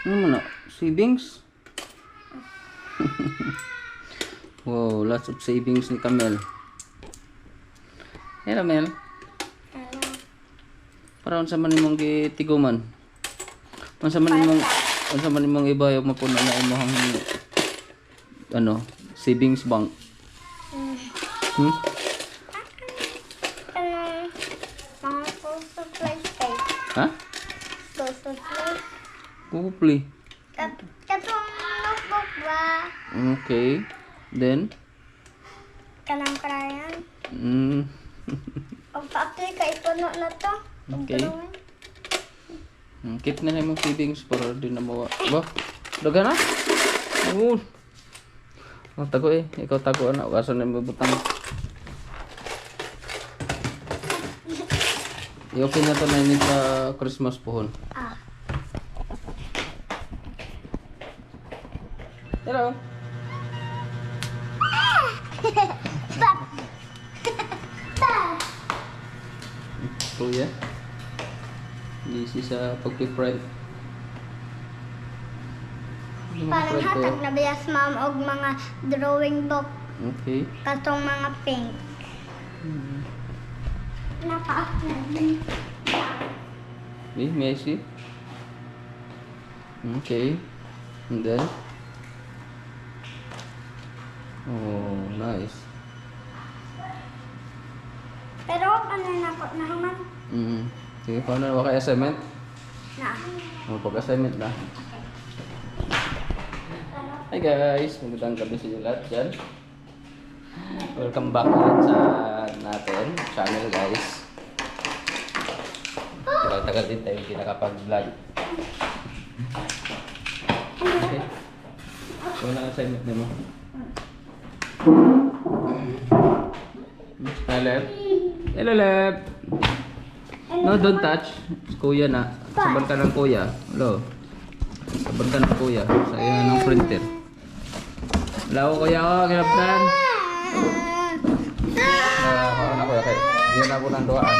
Ano mo na? Savings? Wow, lots of savings ni Camel. Hello, Mel. Hello. Para unsa man nimong gitiguman? Unsa man nimong ibayaw mapuno na imong ano, savings bank? Hmm? Mga school supplies kayo. Ha? School supplies. Kupli. Katong notebook ba? Okay. Then? Kanang crayon. Pag pa-apply ka, ipuno na to. Okay. Keep na lang yung savings para di na mawa. Ba? Daga na? Oo. Oh, tago eh. Ikaw tago na. Kaso na yung butang. I-open na to na yun sa Christmas pohon. Ah. Hello. Stop! Stop! Kuya. Easy sa pag-print. Parang hatag na bias ma'am og mga drawing book. Okay. Katong mga pink. Naka-apply. May I see? Okay. And then? Oh, nice. Pero ano na po na naman? Sige, paano na ba kayo assignment? Na. Pag-assignment na. Hi guys! Magandang gabi sa inyo lahat dyan. Welcome back ulit sa natin channel guys. Tagal-tagal din tayo hindi nakapag-vlog. Okay. So, na assignment na mo. Hello? Hello, Lep! No, don't touch. Kuya na. Saban ka ng kuya. Hello. Saban ka ng kuya. Sa iyo ng printer. Hello, kuya ko. Kinaptan. Ako na kuya. Okay. Yun ako ng duwaan.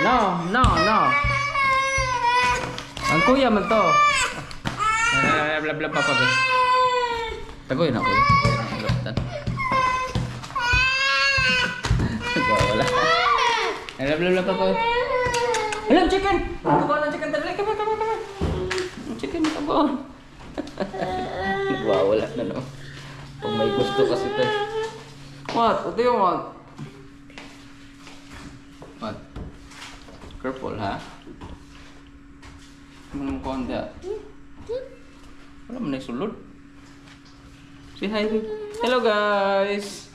No, no, no. Ang kuya man to. Blablabla pa pa. Tagoy na kuya. Kinaptan. Wala. Blablabla pa pa. Alam, chicken! Nagbawa ng chicken dali. Come on. Chicken, nagbawa. Nagwawala na no. Pag may gusto kasi ito. What? What do you want? What? Careful, ha? Ano mo konti, ha? Wala mo na isulod. Say hi, babe. Hello, guys!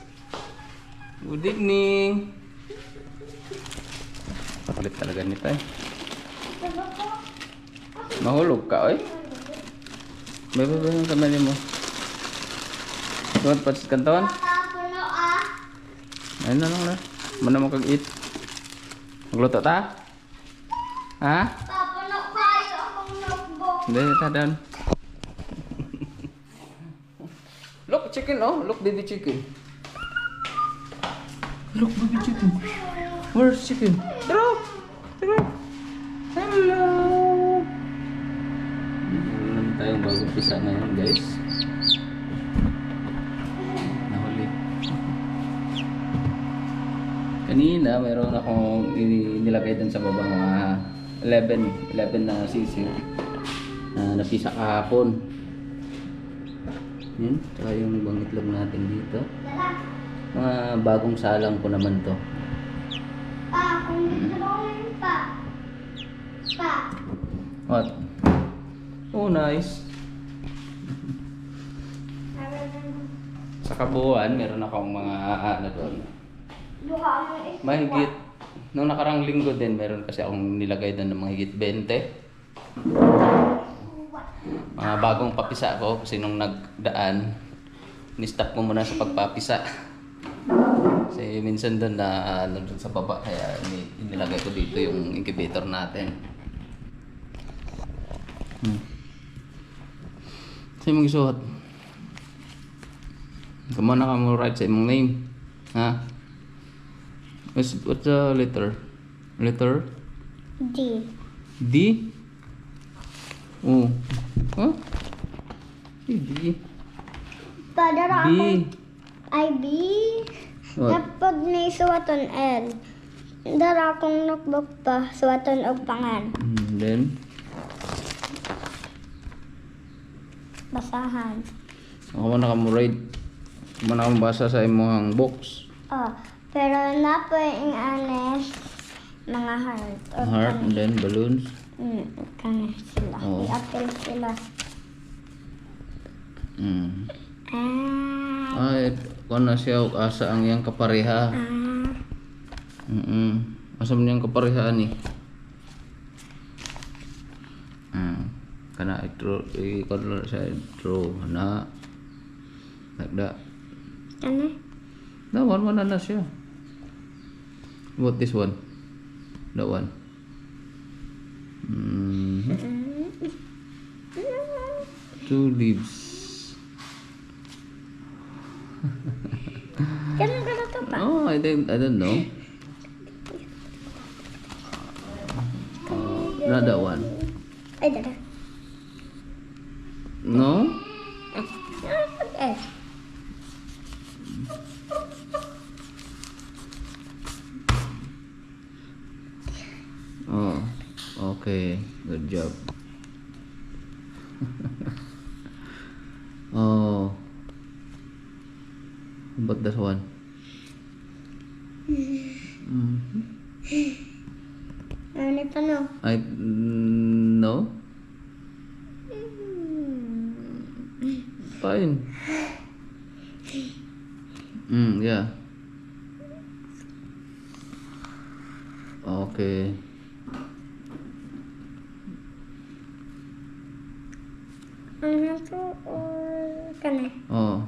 Good evening! Palit talaga nito eh. Mahulog ka, oy. May yung kamali mo. Tuwan, patsit kantawan. Puno ah. Ayun na lang na. Mana mo kag-eat. Magluto ta? Ha? Puno kayo akong notebook. Hindi, ta down. Look, chicken, oh. Look, baby chicken. Look, baby chicken. Where's chicken? Tara! Hello! Meron tayong bagong pisa ngayon, guys. Nahuli. Kanina, mayroon akong nilagay dun sa baba mga 11 na sisiw na napisa kahapon. Yun, tsaka yung ibang itlog natin dito. Mga bagong salang ko naman to. Pa, kung drawing pa. Pa. What? Oh, nice. Sa kabuuan, meron akong mga ano doon. Buka mo is. Mahigit. Nung nakarang linggo din, meron kasi akong nilagay doon ng mahigit 20. Mga bagong papisa ko kasi nung nagdaan, ni-stop ko muna sa pagpapisa. Kasi minsan doon na doon sa baba kaya inilagay ko dito yung incubator natin. Sa'yo mong isuot. Kumana ka mo write sa imong name. Ha? What's the letter? Letter? D. D? Oh. Huh? B. Padara B. akong ay B. What? Napod ni suwaton L. Dara akong notebook pa, suwaton og pangan. Then, Basahan. ako man nakamurade. Man ako basa sa imong box. Oh, pero napo yung mga heart. Or Heart and then balloons. Kani sila. Oh. I-apple sila. Mm. Ah. Ay, kung na siya og asa ang iyang kapareha. Asa man iyang kapareha ni? Kana i-draw, i-color siya, draw na. Like that. Ano? That one na siya. What this one? That one. Two leaves. Ganun ka na to pa? Oh, I don't know. Not that one. Ay, dada. No? Eh. Oh, okay. Good job. Oh. But this one? Ano pa no? I no. Fine. Yeah. Okay. Ano to? Or kani? Oh.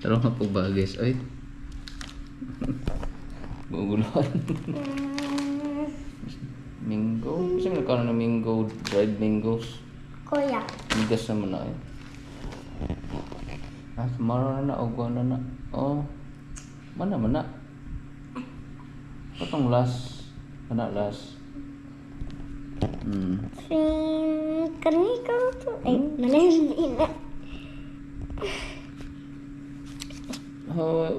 Taro nga po bagis. Ay. Guguluhan. Mango. Kasi may nagkaroon ng mango. Dried mangoes. Kuya. Migas naman na eh. Tomorrow na na. O na na. Oh. Mana. Patong last. Mana last. Kani ka to? Ay, nalahindi na.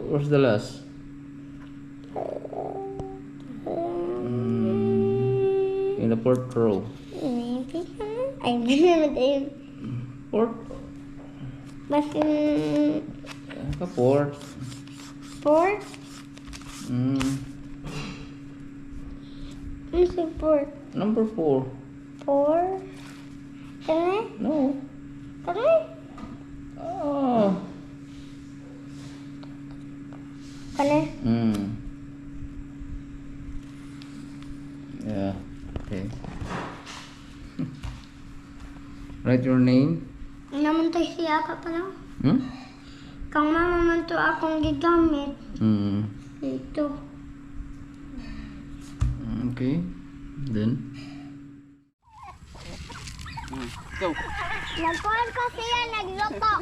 Where's the last? In the fourth row. Maybe ka na? Ay, nanamatay. Fourth? Basta Fourth. 4? Ano si 4? Number 4. 4? Kani? No. Kani? Oh. Kani? Yeah. Okay. Write your name. Namantay siya ka pa lang. Kang mama man to akong gigamit. Ito. Okay. Then. Go. Nagkuhan ko siya, nagloko.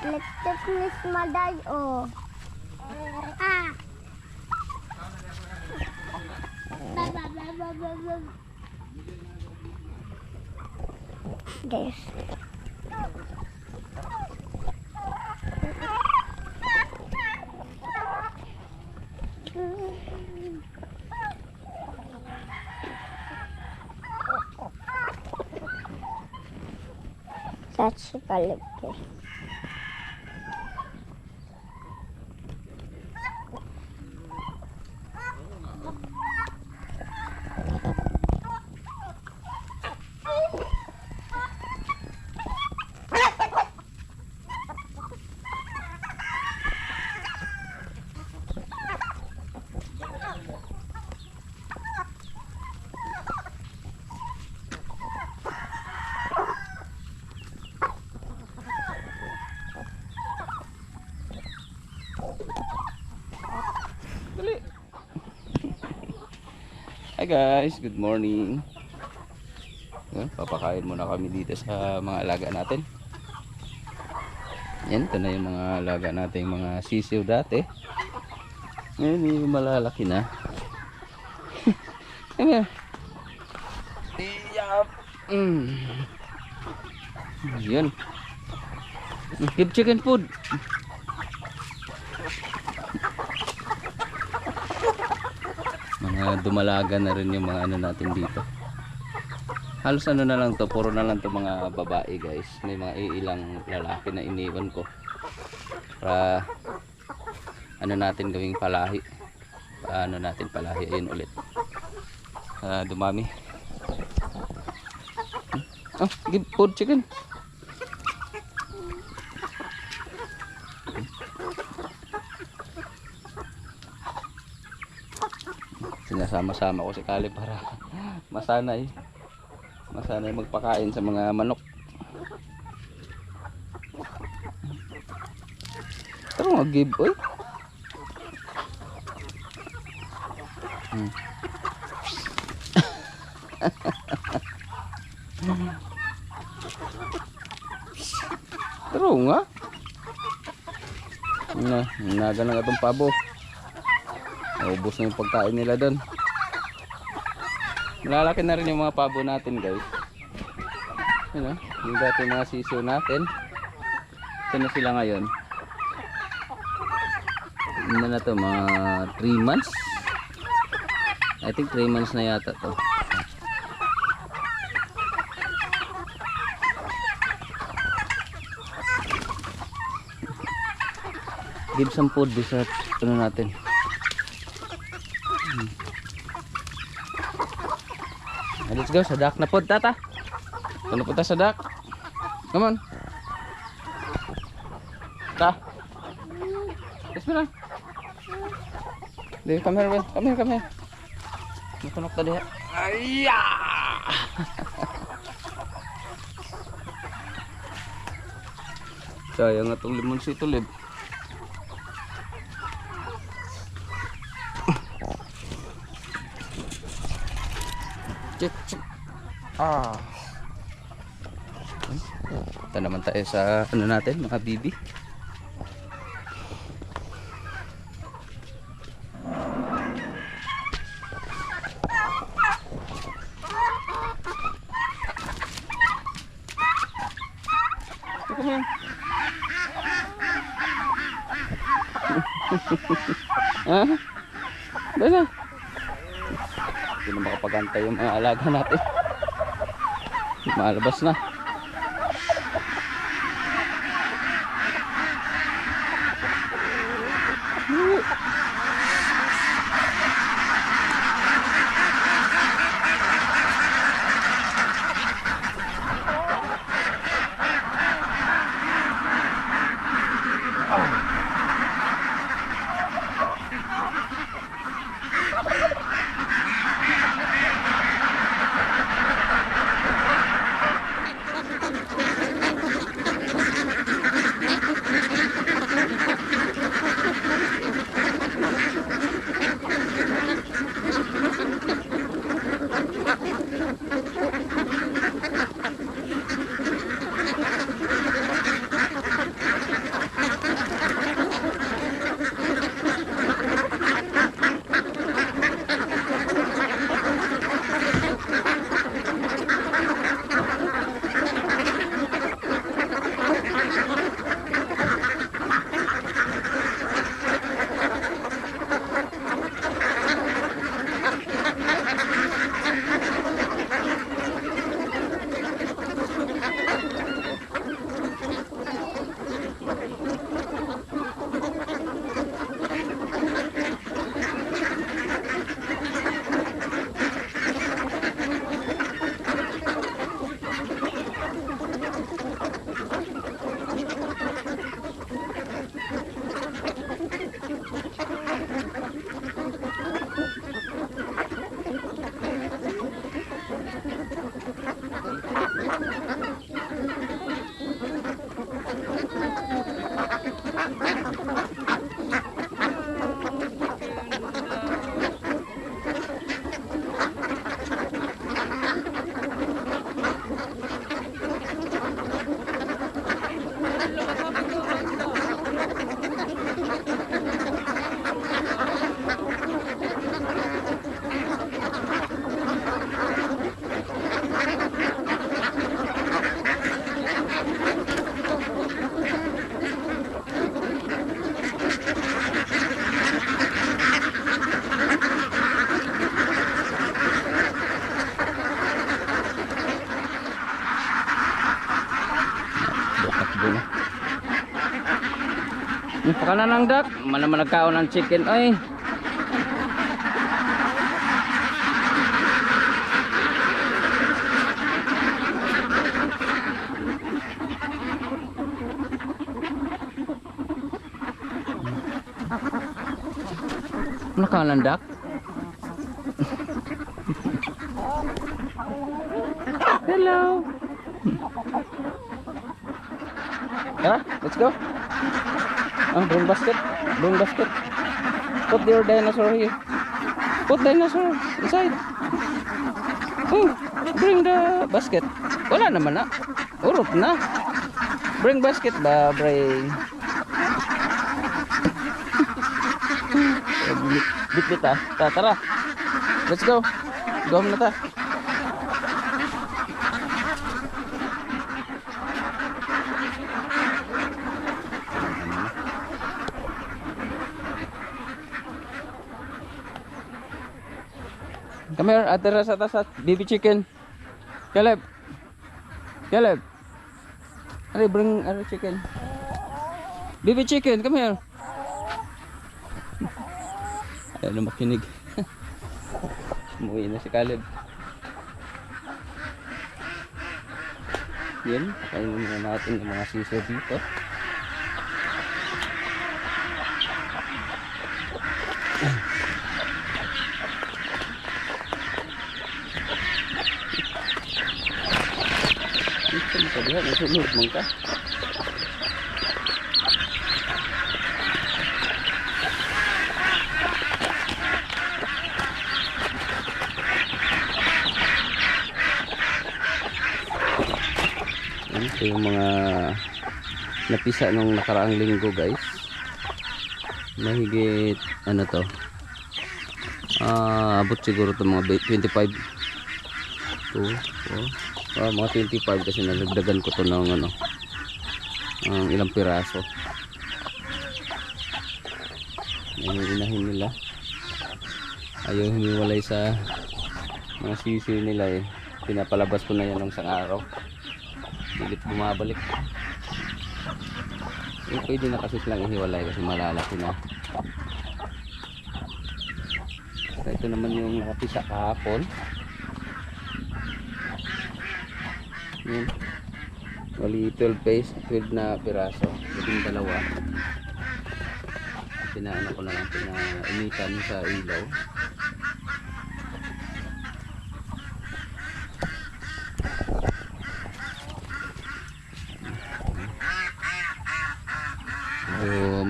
Lit-lit Miss Maday, oh. Ah. Guys. That's balik guys. Hi guys, good morning. Papakain muna kami dito sa mga alaga natin. Yan, ito na yung mga alaga natin, mga sisiw dati. Ngayon yung malalaki na. Come here. Yup. Yun. Give chicken food. Mga dumalaga na rin yung mga ano natin dito. Halos ano na lang to, puro na lang to mga babae guys. May mga ilang lalaki na iniwan ko para ano natin gawing palahi. Ano natin palahi, ayun ulit. Dumami. Oh, give food chicken. Sinasama-sama ko si Kali para masanay magpakain sa mga manok. Pero mag-give oy. Pero nga. Naga na nga itong pabo. Naubos na yung pagkain nila doon. Malalaki na rin yung mga pabo natin guys. Yun, yung dati mga sisiyo natin. Ito na sila ngayon. Ano na to, mga 3 months. I think 3 months na yata to. Give some food sa ano natin. Let's go sa duck na pod tata. Ano punta sa duck? Come on. Ta. Yes mo lang. Dito, come here, come here, come here. Nakunok tadi. Ayya! Sayang nga itong limon si tulib. Check, check. Ito naman tayo sa ano natin, mga bibi. Dala. Hindi na makapagantay yung mga alaga natin. Malabas na. Pakanan ng duck. Manaman nagkaon ng chicken. Ay. Nakaon ng duck. Hello. Yeah, let's go. Bring basket. Bring basket. Put your dinosaur here. Put dinosaur inside. Oh, bring the basket. Wala naman na. Urot na. Bring basket ba, bring. Bit ah. Tara. Let's go. Go na ta. Come here, atira sa atas, baby chicken. Caleb. Ari, bring chicken. Baby chicken, come here. Ayaw na makinig. Umuwi na si Caleb. Yan, kainin muna natin yung mga sisir dito. Sabihan, nasunod mong ka. Ito yung mga napisa nung nakaraang linggo, guys. Mahigit ano to, abot siguro to mga 25 to mga 25 kasi nalagdagan ko to ng ano, ilang piraso. Yung inahin nila ayaw humiwalay sa mga sisi nila eh. Pinapalabas ko na yan ng isang araw, pilit bumabalik. Pwede na kasi silang ihiwalay kasi malalaki na. Ito naman yung nakapisa kahapon. Yun. Wali 12 na piraso. Labing dalawa. Pinaano ko na lang, pinainitan sa ilaw.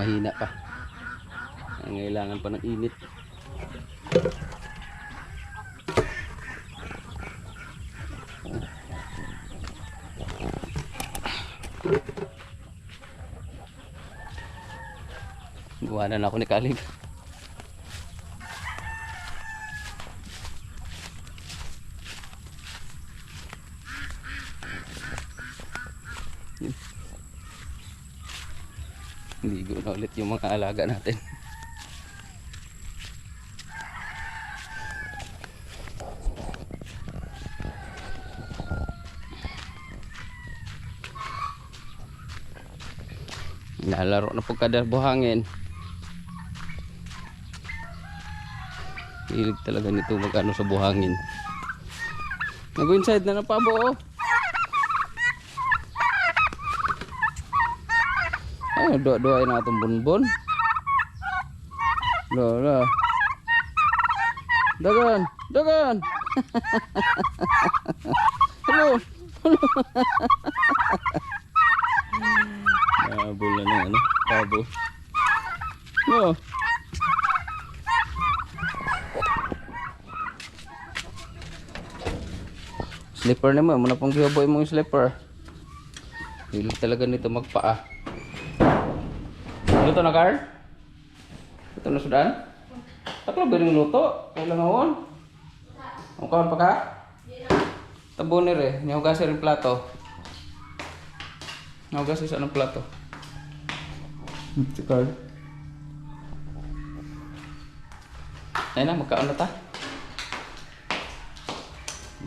Mahina pa. Kailangan pa ng init. Iwanan ako ni Kalig. Ligo na ulit yung mga alaga natin. Nalaro na po kada buhangin. Hilig talaga nito magano sa buhangin. Nag-go inside na pa buo. Ay, doa-doain na itong bunbun. Lola. Dagan. Hello. Nabul na ng ano, pabo. No. Slipper naman, muna pong gihaboy mo yung slipper. Hilig talaga nito magpaa. Luto na, Carl? Luto na sudan? Taklo ba rin luto? Kailangan awon? Ang kawan pa ka? Tabunir eh, nihugasi rin plato. Nihugasi sa anong plato? Si Carl. Ayun na, magkaon na ta.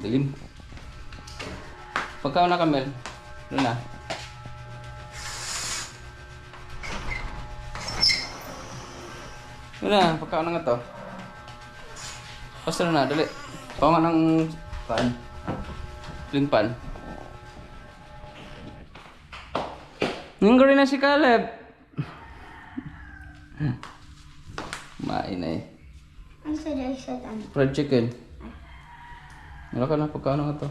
Dilim. Pagkaon na, Camel. Doon na. Yun na, pagkaon na nga to. Basta na, dali. Pao nga ng pan. Clean pan. Ninggo rin na si Caleb. Main na eh. Ang sada-sada. Fried chicken. Wala ka na, pagkaon na nga to.